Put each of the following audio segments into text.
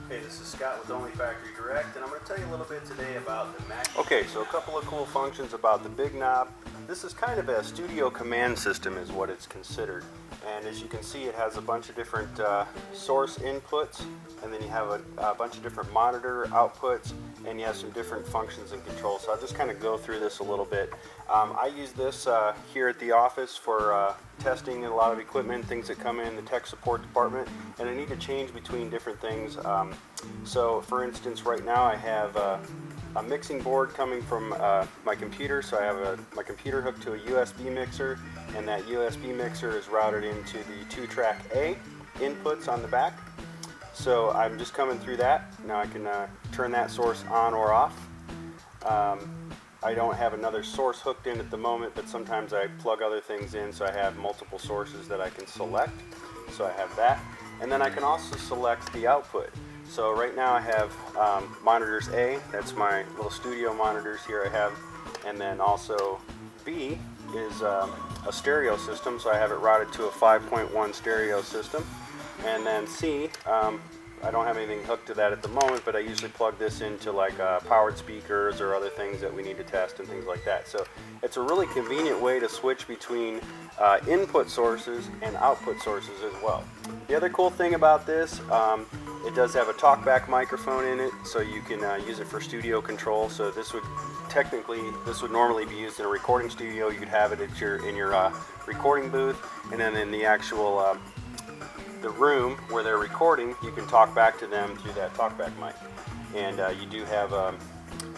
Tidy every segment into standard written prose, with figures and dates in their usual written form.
Hey, this is Scott with Only Factory Direct, and I'm going to tell you a little bit today about the Mackie. Okay, so a couple of cool functions about the big knob. This is kind of a studio command system is what it's considered. And as you can see, it has a bunch of different source inputs, and then you have a bunch of different monitor outputs, and you have some different functions and controls. So I'll just kind of go through this a little bit. I use this here at the office for testing a lot of equipment, things that come in the tech support department, and I need to change between different things. So for instance, right now I have a mixing board coming from my computer, so I have my computer hooked to a USB mixer, and that USB mixer is routed into the 2-track A inputs on the back. So I'm just coming through that. Now I can turn that source on or off. I don't have another source hooked in at the moment, but sometimes I plug other things in, so I have multiple sources that I can select. So I have that. And then I can also select the output. So right now I have monitors A, that's my little studio monitors here I have, and then also B is a stereo system, so I have it routed to a 5.1 stereo system. And then C, I don't have anything hooked to that at the moment, but I usually plug this into like powered speakers or other things that we need to test and things like that. So it's a really convenient way to switch between input sources and output sources as well. The other cool thing about this, it does have a talkback microphone in it, so you can use it for studio control. So this would normally be used in a recording studio. You could have it at in your recording booth, and then in the actual the room where they're recording, you can talk back to them through that talkback mic. And you do have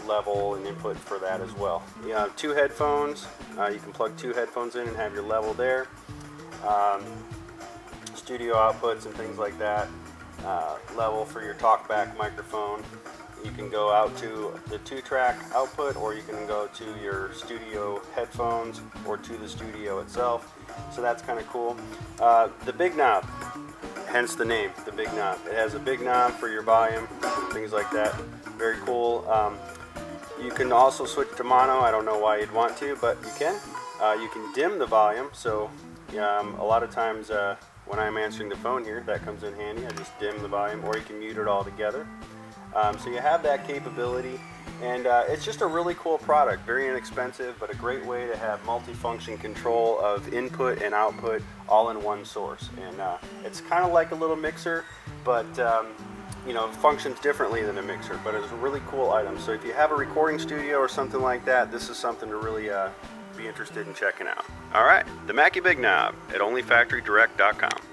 level and input for that as well. You have 2 headphones. You can plug 2 headphones in and have your level there. Studio outputs and things like that. Level for your talkback microphone. You can go out to the 2-track output, or you can go to your studio headphones or to the studio itself. So that's kind of cool. The big knob, hence the name, the big knob. It has a big knob for your volume, things like that. Very cool. You can also switch to mono. I don't know why you'd want to, but you can. You can dim the volume, so a lot of times when I'm answering the phone here, that comes in handy. I just dim the volume, or you can mute it all together. So you have that capability, and it's just a really cool product, very inexpensive, but a great way to have multi-function control of input and output all in one source. And it's kind of like a little mixer, but you know, functions differently than a mixer, but it's a really cool item. So if you have a recording studio or something like that, this is something to really be interested in checking out. All right, the Mackie Big Knob at onlyfactorydirect.com.